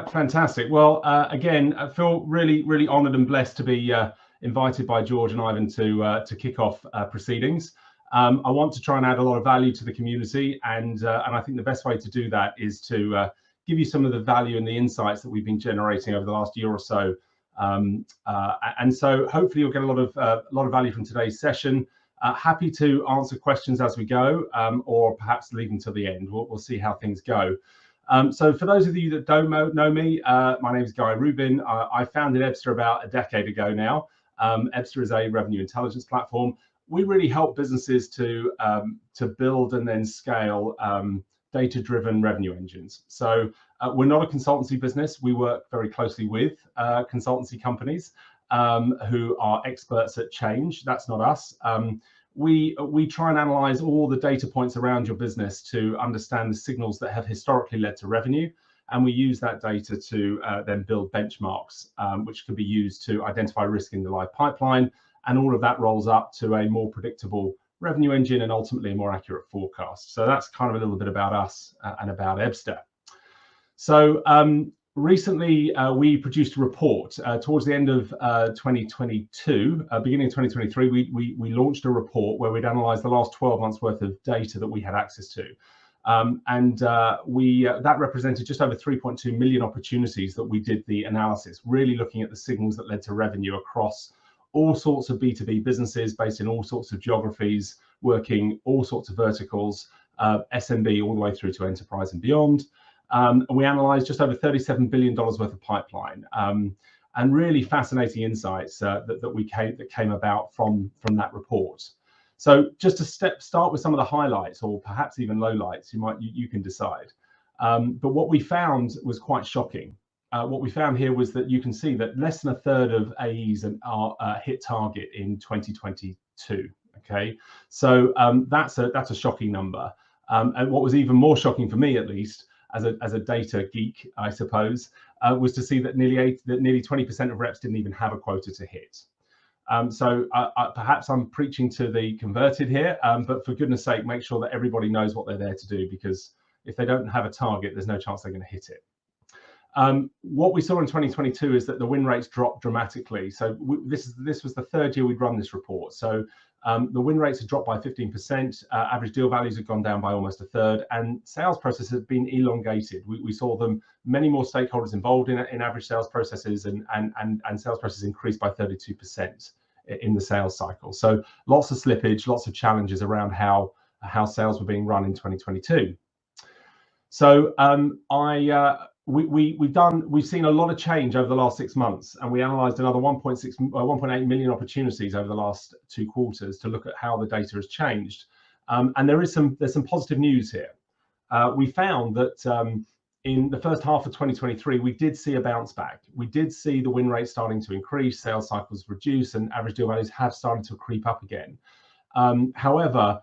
Fantastic. Well, again, I feel really honoured and blessed to be invited by George and Ivan to kick off proceedings. I want to try and add a lot of value to the community, and I think the best way to do that is to give you some of the value and the insights that we've been generating over the last year or so. And so hopefully you'll get a lot of value from today's session. Happy to answer questions as we go, or perhaps leave them till the end. We'll see how things go. So for those of you that don't know me, my name is Guy Rubin. I founded Ebsta about a decade ago now. Ebsta is a revenue intelligence platform. We really help businesses to build and then scale data-driven revenue engines. So we're not a consultancy business. We work very closely with consultancy companies who are experts at change. That's not us. We try and analyze all the data points around your business to understand the signals that have historically led to revenue, and we use that data to then build benchmarks, which can be used to identify risk in the live pipeline, and all of that rolls up to a more predictable revenue engine and ultimately a more accurate forecast. So that's kind of a little bit about us and about Ebsta. So recently, we produced a report towards the end of 2022, beginning of 2023. We launched a report where we'd analysed the last 12 months worth of data that we had access to, that represented just over 3.2 million opportunities that we did the analysis, really looking at the signals that led to revenue across all sorts of B2B businesses based in all sorts of geographies, working all sorts of verticals, SMB all the way through to enterprise and beyond. And we analysed just over $37 billion worth of pipeline, and really fascinating insights that came about from that report. So just to start with some of the highlights, or perhaps even lowlights, you can decide. But what we found was quite shocking. What we found here was that you can see that less than a third of AEs are hit target in 2022. Okay, so that's a shocking number. And what was even more shocking for me, at least, as a data geek, I suppose, was to see that nearly 20% of reps didn't even have a quota to hit. So perhaps I'm preaching to the converted here, but for goodness sake, make sure that everybody knows what they're there to do, because if they don't have a target, there's no chance they're going to hit it. What we saw in 2022 is that the win rates dropped dramatically. So this was the third year we'd run this report. So the win rates had dropped by 15%, average deal values had gone down by almost a third, and sales processes had been elongated. We saw many more stakeholders involved in average sales processes, and sales processes increased by 32% in the sales cycle. So lots of slippage, lots of challenges around how sales were being run in 2022. So we've seen a lot of change over the last 6 months, and we analysed another 1.8 million opportunities over the last 2 quarters to look at how the data has changed. And there's some positive news here. We found that in the first half of 2023, we did see a bounce back. We did see the win rate starting to increase, sales cycles reduce, and average deal values have started to creep up again. However,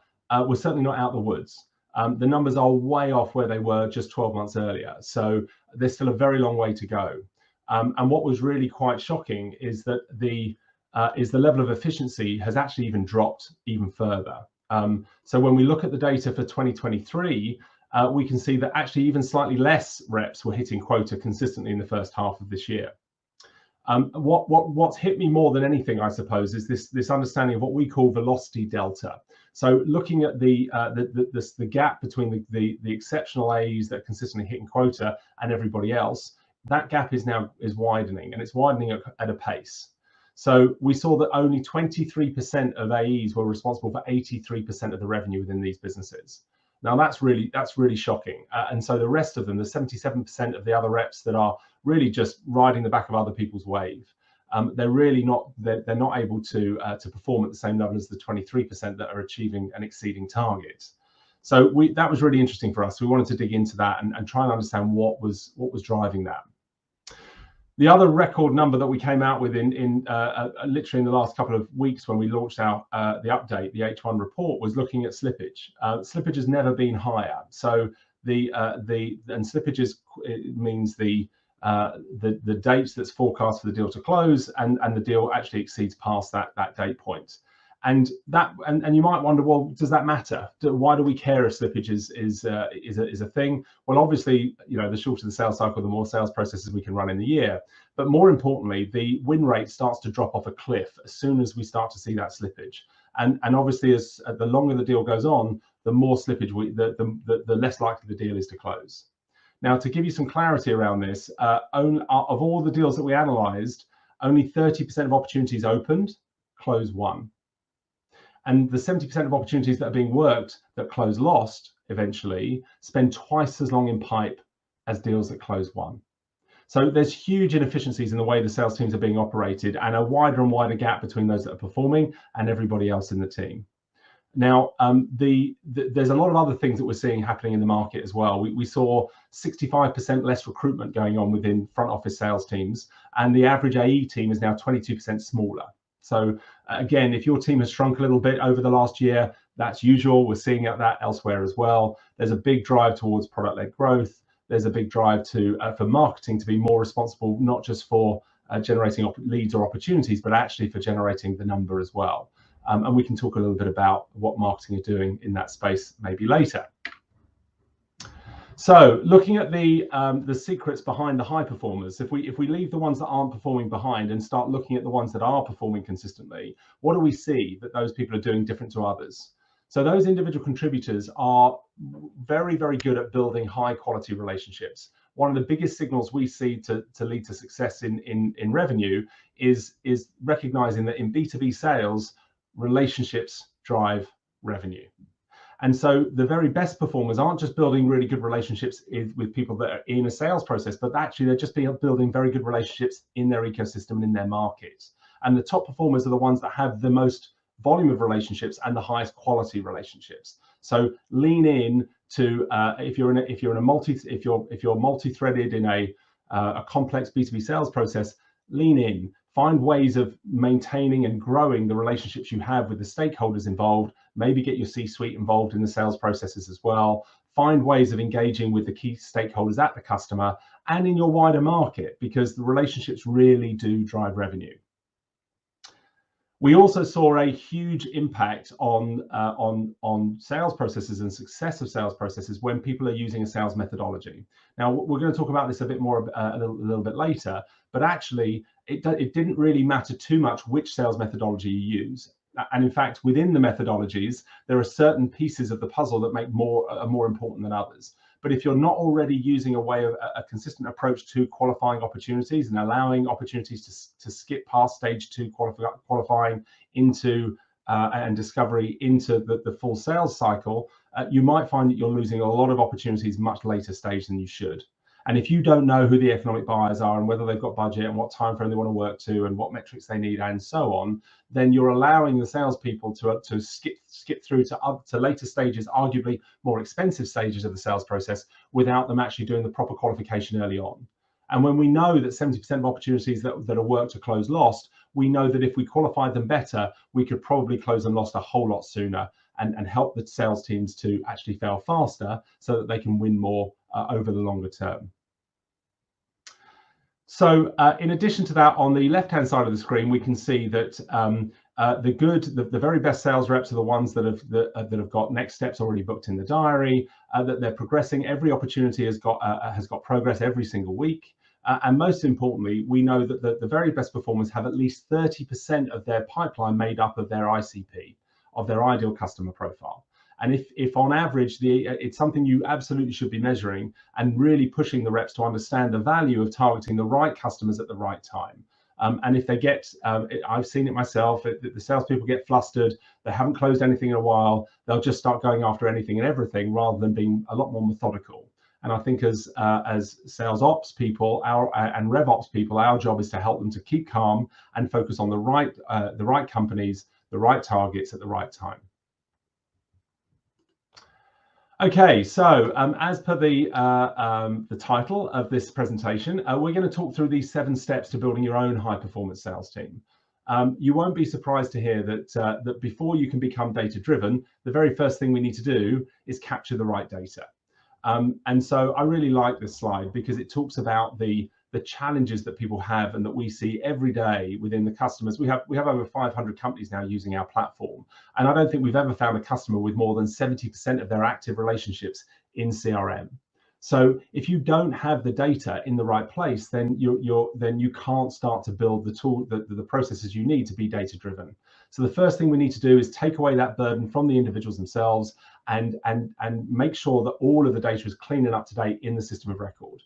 we're certainly not out of the woods. The numbers are way off where they were just 12 months earlier. So there's still a very long way to go. And what was really quite shocking is that the level of efficiency has actually even dropped even further. So when we look at the data for 2023, we can see that actually even slightly less reps were hitting quota consistently in the first half of this year. What's hit me more than anything, I suppose, is this understanding of what we call velocity delta. So looking at the gap between the exceptional AEs that are consistently hitting quota and everybody else, that gap is widening, and it's widening at a pace. So we saw that only 23% of AEs were responsible for 83% of the revenue within these businesses. Now that's really shocking. And so the rest of them, the 77% of the other reps that are really just riding the back of other people's wave, they're not able to perform at the same level as the 23% that are achieving and exceeding targets. So that was really interesting for us. We wanted to dig into that and try and understand what was driving that. The other record number that we came out with in literally in the last couple of weeks when we launched the update, the H1 report, was looking at slippage. Slippage has never been higher. So slippage means the dates that's forecast for the deal to close, and the deal actually exceeds past that date point. And you might wonder, well, does that matter? Why do we care if slippage is a thing? Well, obviously, the shorter the sales cycle, the more sales processes we can run in the year. But more importantly, the win rate starts to drop off a cliff as soon as we start to see that slippage. And obviously, as the longer the deal goes on, the more slippage the less likely the deal is to close. Now, to give you some clarity around this, of all the deals that we analysed, only 30% of opportunities opened, close one. And the 70% of opportunities that are being worked that close lost eventually spend twice as long in pipe as deals that close one. So there's huge inefficiencies in the way the sales teams are being operated, and a wider and wider gap between those that are performing and everybody else in the team. Now, there's a lot of other things that we're seeing happening in the market as well. We saw 65% less recruitment going on within front office sales teams, and the average AE team is now 22% smaller. So again, if your team has shrunk a little bit over the last year, that's usual. We're seeing that elsewhere as well. There's a big drive towards product-led growth. There's a big drive for marketing to be more responsible, not just for generating leads or opportunities, but actually for generating the number as well. And we can talk a little bit about what marketing are doing in that space maybe later. So looking at the secrets behind the high performers, if we leave the ones that aren't performing behind and start looking at the ones that are performing consistently, what do we see that those people are doing different to others? So those individual contributors are very, very good at building high quality relationships. One of the biggest signals we see to lead to success in revenue is recognizing that in B2B sales, relationships drive revenue. And so the very best performers aren't just building really good relationships with people that are in a sales process, but actually they're just building very good relationships in their ecosystem and in their markets. And the top performers are the ones that have the most volume of relationships and the highest quality relationships. So lean in to if you're multi-threaded in a complex B2B sales process, lean in. Find ways of maintaining and growing the relationships you have with the stakeholders involved. Maybe get your C-suite involved in the sales processes as well. Find ways of engaging with the key stakeholders at the customer and in your wider market, because the relationships really do drive revenue. We also saw a huge impact on sales processes and success of sales processes when people are using a sales methodology. Now, we're going to talk about this a bit more a little bit later, but actually it didn't really matter too much which sales methodology you use. And in fact, within the methodologies, there are certain pieces of the puzzle that are more important than others. But if you're not already using a consistent approach to qualifying opportunities and allowing opportunities to skip past stage 2 qualifying into and discovery into the full sales cycle, you might find that you're losing a lot of opportunities much later stage than you should. And if you don't know who the economic buyers are and whether they've got budget and what time frame they want to work to and what metrics they need and so on, then you're allowing the salespeople to skip through to later stages, arguably more expensive stages of the sales process, without them actually doing the proper qualification early on. And when we know that 70% of opportunities that are worked are close lost, we know that if we qualified them better, we could probably close them lost a whole lot sooner and help the sales teams to actually fail faster so that they can win more over the longer term. So in addition to that, on the left-hand side of the screen, we can see that the very best sales reps are the ones that have got next steps already booked in the diary, that they're progressing. Every opportunity has got progress every single week. And most importantly, we know that the very best performers have at least 30% of their pipeline made up of their ICP, of their ideal customer profile. And if on average, it's something you absolutely should be measuring and really pushing the reps to understand the value of targeting the right customers at the right time. And if they get, I've seen it myself, the salespeople get flustered, they haven't closed anything in a while, they'll just start going after anything and everything rather than being a lot more methodical. And I think as sales ops people and RevOps people, our job is to help them to keep calm and focus on the right companies, the right targets at the right time. Okay, so as per the title of this presentation, we're going to talk through these 7 steps to building your own high-performance sales team. You won't be surprised to hear that before you can become data-driven, the very first thing we need to do is capture the right data. And so I really like this slide because it talks about the the challenges that people have and that we see every day within the customers. We have over 500 companies now using our platform, and I don't think we've ever found a customer with more than 70% of their active relationships in CRM. So if you don't have the data in the right place, then you can't start to build the processes you need to be data driven. So the first thing we need to do is take away that burden from the individuals themselves and make sure that all of the data is clean and up to date in the system of record.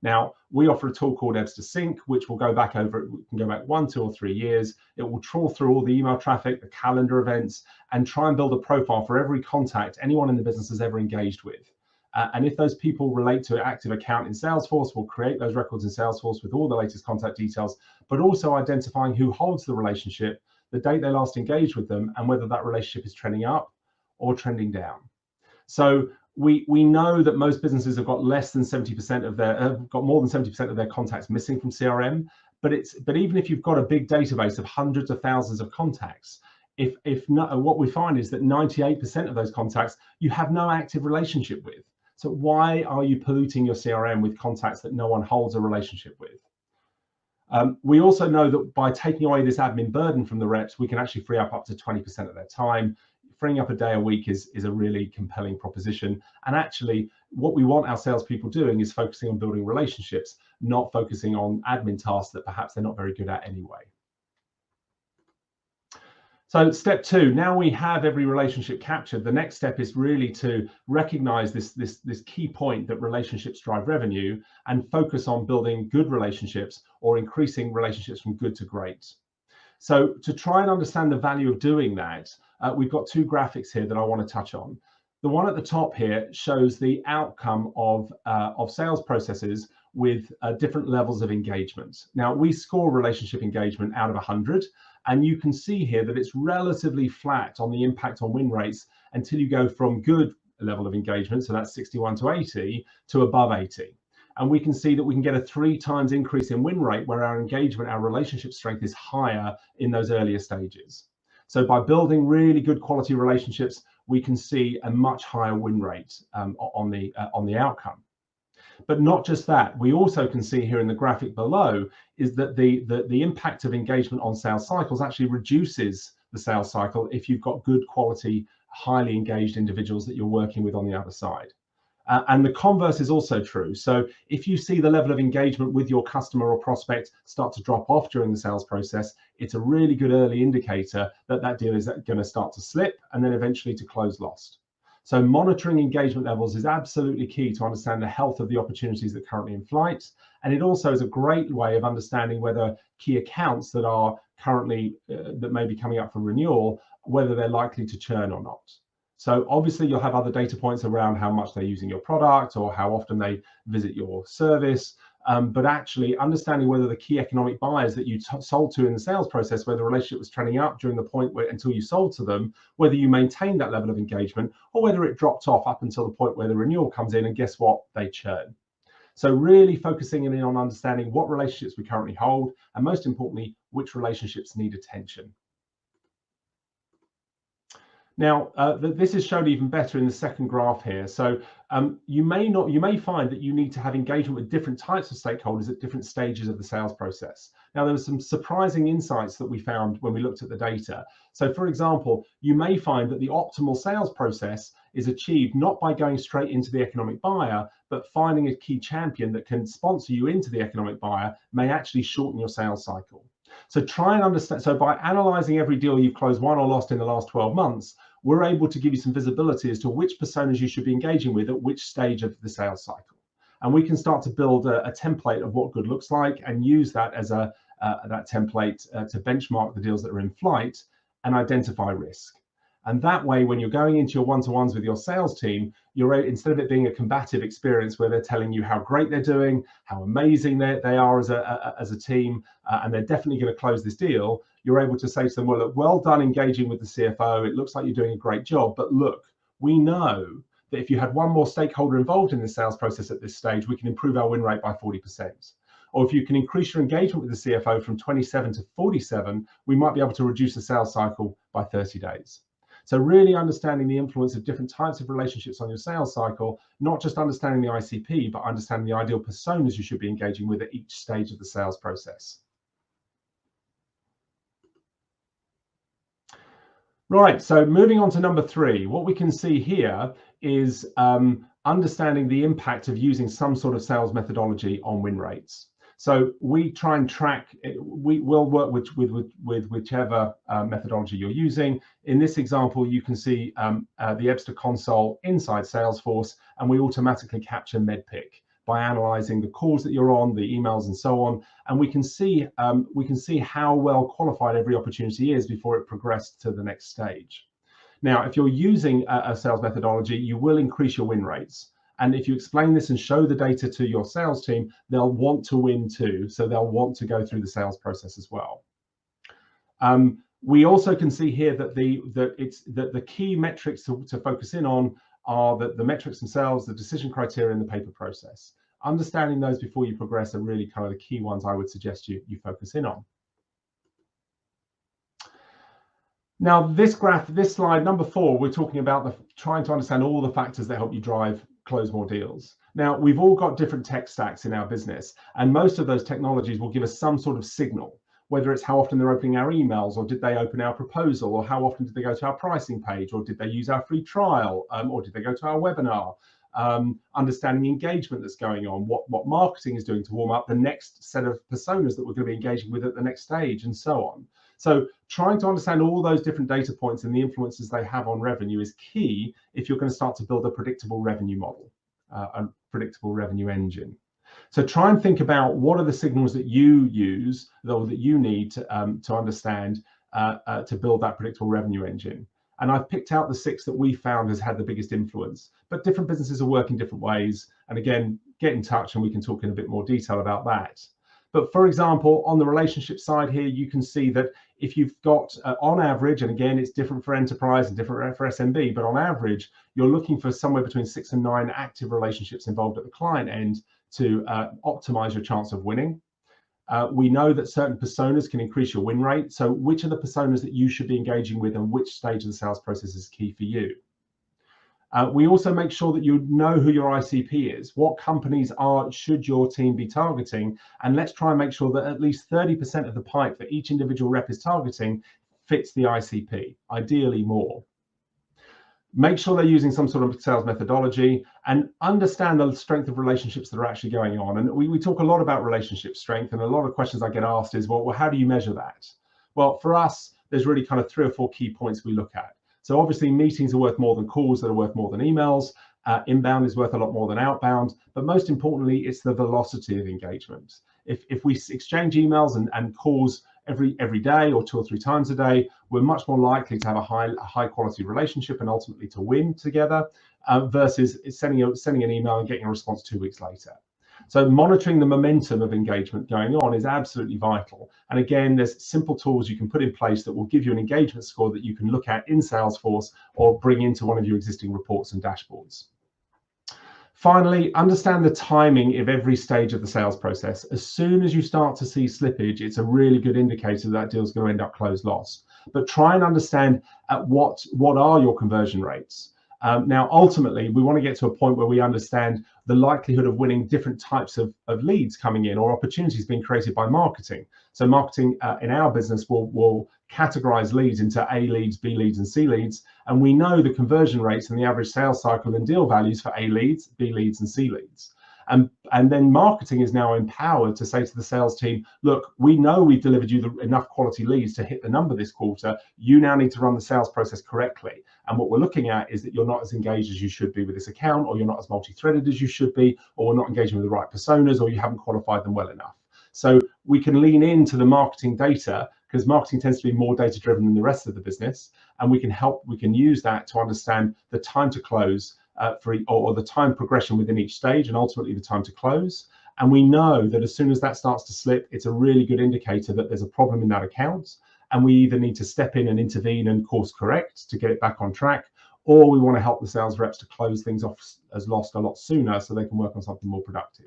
Now, we offer a tool called Ebsta Sync, which will go back over, we can go back 1, 2, or 3 years. It will trawl through all the email traffic, the calendar events, and try and build a profile for every contact anyone in the business has ever engaged with. And if those people relate to an active account in Salesforce, we'll create those records in Salesforce with all the latest contact details, but also identifying who holds the relationship, the date they last engaged with them, and whether that relationship is trending up or trending down. So we know that most businesses have got less than 70% of their, have got more than 70% of their contacts missing from CRM. But even if you've got a big database of hundreds of thousands of contacts, if not, what we find is that 98% of those contacts you have no active relationship with. So why are you polluting your CRM with contacts that no one holds a relationship with? We also know that by taking away this admin burden from the reps, we can actually free up to 20% of their time. Freeing up a day a week is a really compelling proposition. And actually, what we want our salespeople doing is focusing on building relationships, not focusing on admin tasks that perhaps they're not very good at anyway. So step 2, now we have every relationship captured. The next step is really to recognize this key point that relationships drive revenue and focus on building good relationships or increasing relationships from good to great. So to try and understand the value of doing that, we've got 2 graphics here that I want to touch on. The one at the top here shows the outcome of sales processes with different levels of engagement. Now, we score relationship engagement out of 100, and you can see here that it's relatively flat on the impact on win rates until you go from good level of engagement, so that's 61 to 80, to above 80. And we can see that we can get a 3 times increase in win rate where our engagement, our relationship strength is higher in those earlier stages. So by building really good quality relationships, we can see a much higher win rate on the outcome. But not just that, we also can see here in the graphic below is that the impact of engagement on sales cycles actually reduces the sales cycle if you've got good quality, highly engaged individuals that you're working with on the other side. And the converse is also true. So if you see the level of engagement with your customer or prospect start to drop off during the sales process, it's a really good early indicator that that deal is going to start to slip and then eventually to close lost. So monitoring engagement levels is absolutely key to understand the health of the opportunities that are currently in flight. And it also is a great way of understanding whether key accounts that are currently, that may be coming up for renewal, whether they're likely to churn or not. So obviously you'll have other data points around how much they're using your product or how often they visit your service. But actually understanding whether the key economic buyers that you sold to in the sales process, where the relationship was trending up during the point where until you sold to them, whether you maintained that level of engagement or whether it dropped off up until the point where the renewal comes in and guess what, they churn. So really focusing in on understanding what relationships we currently hold and most importantly, which relationships need attention. Now, this is shown even better in the second graph here. So you may find that you need to have engagement with different types of stakeholders at different stages of the sales process. Now, there were some surprising insights that we found when we looked at the data. So for example, you may find that the optimal sales process is achieved not by going straight into the economic buyer, but finding a key champion that can sponsor you into the economic buyer may actually shorten your sales cycle. So try and understand, so by analyzing every deal you've closed, won or lost in the last 12 months, we're able to give you some visibility as to which personas you should be engaging with at which stage of the sales cycle. And we can start to build a template of what good looks like and use that as that template to benchmark the deals that are in flight and identify risk. And that way, when you're going into your one-to-ones with your sales team, you're, instead of it being a combative experience where they're telling you how great they're doing, how amazing they are as a team, and they're definitely going to close this deal, you're able to say to them, well, look, well done engaging with the CFO. It looks like you're doing a great job. But look, we know that if you had one more stakeholder involved in the sales process at this stage, we can improve our win rate by 40%. Or if you can increase your engagement with the CFO from 27 to 47, we might be able to reduce the sales cycle by 30 days. So really understanding the influence of different types of relationships on your sales cycle, not just understanding the ICP, but understanding the ideal personas you should be engaging with at each stage of the sales process. Right, so moving on to number 3, what we can see here is understanding the impact of using some sort of sales methodology on win rates. So we try and track, we will work with whichever methodology you're using. In this example, you can see the Ebsta console inside Salesforce, and we automatically capture MEDPIC by analyzing the calls that you're on, the emails, and so on. And we can see how well qualified every opportunity is before it progressed to the next stage. Now, if you're using a sales methodology, you will increase your win rates. And if you explain this and show the data to your sales team, they'll want to win too. So they'll want to go through the sales process as well. We also can see here that the key metrics to focus in on are the metrics themselves, the decision criteria, and the paper process. Understanding those before you progress are really kind of the key ones I would suggest you focus in on. Now, this slide, number 4, we're talking about trying to understand all the factors that help you close more deals. Now, we've all got different tech stacks in our business, and most of those technologies will give us some sort of signal, whether it's how often they're opening our emails, or did they open our proposal, or how often did they go to our pricing page, or did they use our free trial, or did they go to our webinar. Understanding engagement that's going on, what marketing is doing to warm up the next set of personas that we're going to be engaging with at the next stage, and so on. So trying to understand all those different data points and the influences they have on revenue is key if you're going to start to build a predictable revenue model, a predictable revenue engine. So try and think about what are the signals that you use, or that you need to understand to build that predictable revenue engine. And I've picked out the 6 that we found has had the biggest influence, but different businesses are working different ways. And again, get in touch and we can talk in a bit more detail about that. But for example, on the relationship side here, you can see that if you've got on average, and again, it's different for enterprise and different for SMB, but on average, you're looking for somewhere between 6 and 9 active relationships involved at the client end to optimize your chance of winning. We know that certain personas can increase your win rate. So which are the personas that you should be engaging with, and which stage of the sales process is key for you? We also make sure that you know who your ICP is. What companies should your team be targeting? And let's try and make sure that at least 30% of the pipe that each individual rep is targeting fits the ICP, ideally more. Make sure they're using some sort of sales methodology, and understand the strength of relationships that are actually going on. And we talk a lot about relationship strength, and a lot of questions I get asked is, well, how do you measure that? Well, for us, there's really kind of 3 or 4 key points we look at. So obviously meetings are worth more than calls that are worth more than emails. Inbound is worth a lot more than outbound, but most importantly, it's the velocity of engagement. If we exchange emails and calls every day or 2 or 3 times a day, we're much more likely to have a high quality relationship and ultimately to win together, versus sending an email and getting a response 2 weeks later. So monitoring the momentum of engagement going on is absolutely vital. And again, there's simple tools you can put in place that will give you an engagement score that you can look at in Salesforce or bring into one of your existing reports and dashboards. Finally, understand the timing of every stage of the sales process. As soon as you start to see slippage, it's a really good indicator that deal is going to end up closed loss. But try and understand what are your conversion rates. Now, ultimately, we want to get to a point where we understand the likelihood of winning different types of leads coming in, or opportunities being created by marketing. So marketing in our business will categorize leads into A leads, B leads, and C leads. And we know the conversion rates and the average sales cycle and deal values for A leads, B leads, and C leads. And then marketing is now empowered to say to the sales team, look, we know we've delivered you enough quality leads to hit the number this quarter. You now need to run the sales process correctly. And what we're looking at is that you're not as engaged as you should be with this account, or you're not as multi-threaded as you should be, or we're not engaging with the right personas, or you haven't qualified them well enough. So we can lean into the marketing data, because marketing tends to be more data driven than the rest of the business. And we can use that to understand the time to close, or the time progression within each stage, and ultimately the time to close. And we know that as soon as that starts to slip, it's a really good indicator that there's a problem in that account, and we either need to step in and intervene and course correct to get it back on track, or we want to help the sales reps to close things off as lost a lot sooner so they can work on something more productive.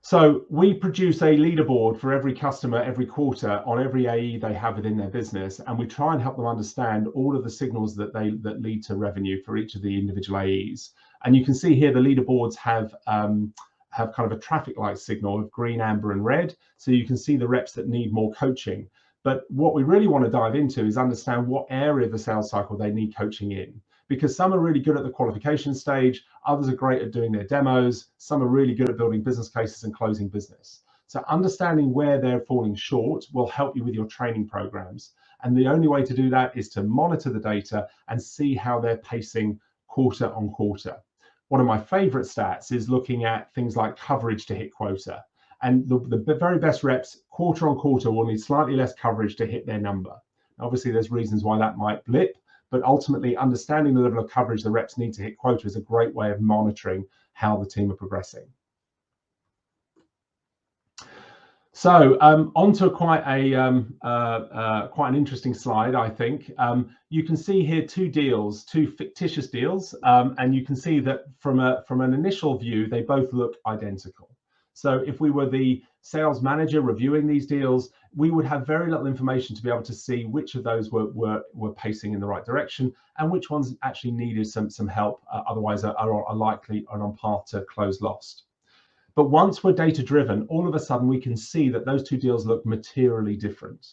So we produce a leaderboard for every customer every quarter on every AE they have within their business, and we try and help them understand all of the signals that lead to revenue for each of the individual AEs. And you can see here the leaderboards have kind of a traffic light signal of green, amber, and red. So you can see the reps that need more coaching. But what we really want to dive into is understand what area of the sales cycle they need coaching in. Because some are really good at the qualification stage, others are great at doing their demos, some are really good at building business cases and closing business. So understanding where they're falling short will help you with your training programs. And the only way to do that is to monitor the data and see how they're pacing quarter on quarter. One of my favorite stats is looking at things like coverage to hit quota. And the very best reps quarter on quarter will need slightly less coverage to hit their number. Obviously, there's reasons why that might blip, but ultimately understanding the level of coverage the reps need to hit quota is a great way of monitoring how the team are progressing. So onto quite an interesting slide, I think. You can see here two fictitious deals, and you can see that from an initial view, they both look identical. So if we were the sales manager reviewing these deals, we would have very little information to be able to see which of those were pacing in the right direction and which ones actually needed some help, otherwise are likely and on path to close lost. But once we're data driven, all of a sudden we can see that those two deals look materially different.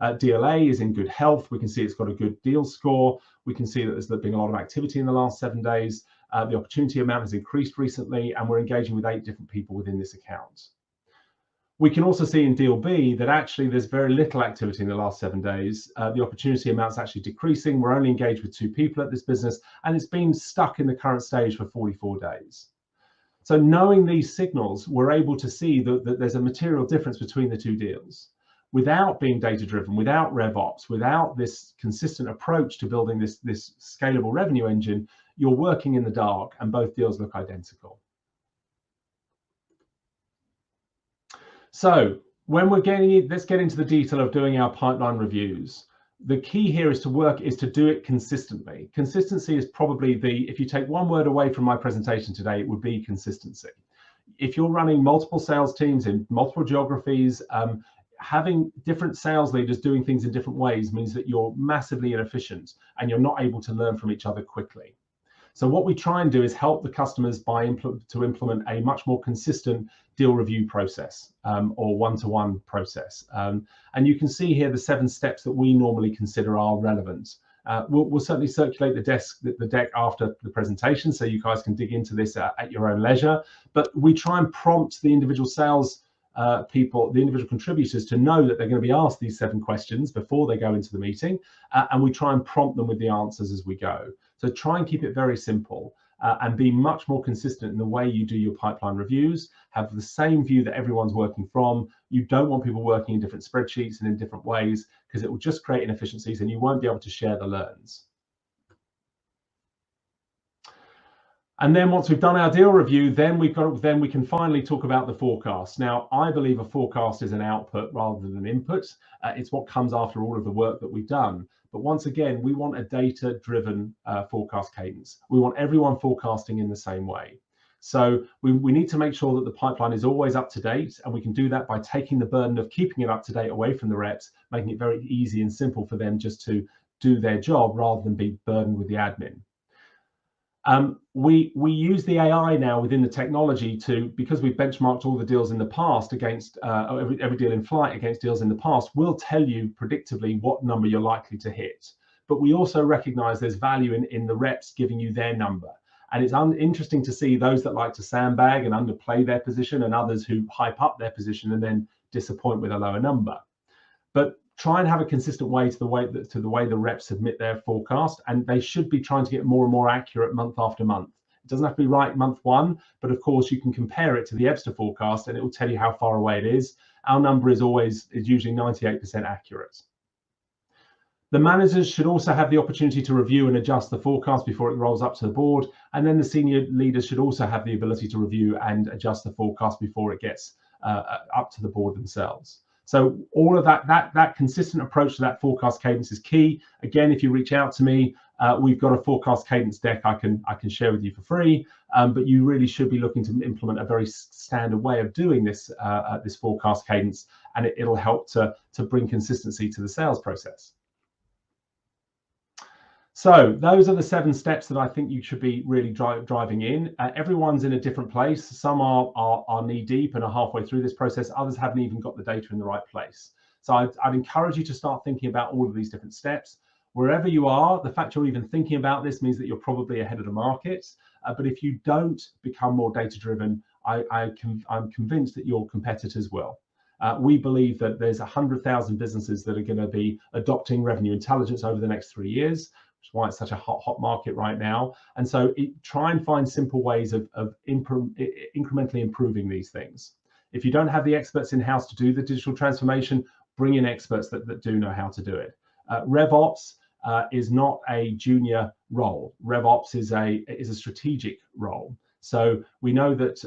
DLA is in good health. We can see it's got a good deal score. We can see that there's been a lot of activity in the last 7 days. The opportunity amount has increased recently, and we're engaging with 8 different people within this account. We can also see in deal B that actually there's very little activity in the last 7 days. The opportunity amount's actually decreasing. We're only engaged with 2 people at this business, and it's been stuck in the current stage for 44 days. So knowing these signals, we're able to see that there's a material difference between the 2 deals. Without being data-driven, without RevOps, without this consistent approach to building this scalable revenue engine, you're working in the dark, and both deals look identical. So when let's get into the detail of doing our pipeline reviews. The key here is to do it consistently. Consistency is probably if you take one word away from my presentation today, it would be consistency. If you're running multiple sales teams in multiple geographies, having different sales leaders doing things in different ways means that you're massively inefficient and you're not able to learn from each other quickly. So what we try and do is help the customers to implement a much more consistent deal review process or one-to-one process. And you can see here the 7 steps that we normally consider are relevant. We'll certainly circulate the deck after the presentation, so you guys can dig into this at your own leisure. But we try and prompt the individual sales people, the individual contributors, to know that they're going to be asked these 7 questions before they go into the meeting, and we try and prompt them with the answers as we go. So try and keep it very simple and be much more consistent in the way you do your pipeline reviews. Have the same view that everyone's working from. You don't want people working in different spreadsheets and in different ways, because it will just create inefficiencies and you won't be able to share the learns. And then once we've done our deal review, then we can finally talk about the forecast. Now, I believe a forecast is an output rather than an input. It's what comes after all of the work that we've done. But once again, we want a data-driven forecast cadence. We want everyone forecasting in the same way. So we need to make sure that the pipeline is always up to date, and we can do that by taking the burden of keeping it up to date away from the reps, making it very easy and simple for them just to do their job rather than be burdened with the admin. We use the AI now within the technology because we've benchmarked all the deals in the past against every deal in flight against deals in the past, we'll tell you predictably what number you're likely to hit. But we also recognize there's value in the reps giving you their number. And it's interesting to see those that like to sandbag and underplay their position, and others who hype up their position and then disappoint with a lower number. But try and have a consistent way to the way the reps submit their forecast, and they should be trying to get more and more accurate month after month. It doesn't have to be right month 1, but of course you can compare it to the Ebsta forecast and it will tell you how far away it is. Our number is usually 98% accurate. The managers should also have the opportunity to review and adjust the forecast before it rolls up to the board, and then the senior leaders should also have the ability to review and adjust the forecast before it gets up to the board themselves. So all of that consistent approach to that forecast cadence is key. Again, if you reach out to me, We've got a forecast cadence deck I can share with you for free, but you really should be looking to implement a very standard way of doing this this forecast cadence, and it'll help to bring consistency to the sales process. So those are the 7 steps that I think you should be really driving in. Everyone's in a different place. Some are knee deep and are halfway through this process. Others haven't even got the data in the right place. So I'd encourage you to start thinking about all of these different steps. Wherever you are, the fact you're even thinking about this means that you're probably ahead of the market. But if you don't become more data-driven, I'm convinced that your competitors will. We believe that there's 100,000 businesses that are going to be adopting revenue intelligence over the next 3 years, which is why it's such a hot market right now. And so try and find simple ways of incrementally improving these things. If you don't have the experts in-house to do the digital transformation, bring in experts that do know how to do it. RevOps is not a junior role. RevOps is a strategic role. So we know that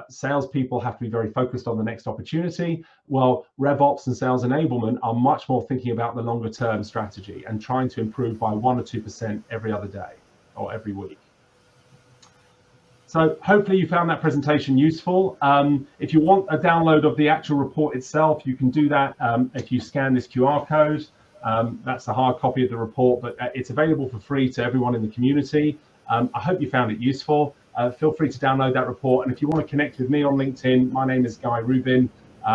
salespeople have to be very focused on the next opportunity. Well, RevOps and sales enablement are much more thinking about the longer term strategy and trying to improve by 1 or 2% every other day or every week. So hopefully you found that presentation useful. If you want a download of the actual report itself, you can do that if you scan this QR code. That's a hard copy of the report, but it's available for free to everyone in the community. I hope you found it useful. Feel free to download that report. And if you want to connect with me on LinkedIn, my name is Guy Rubin,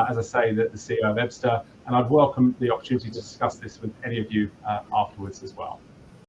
as I say, the CEO of Ebsta, and I'd welcome the opportunity to discuss this with any of you afterwards as well.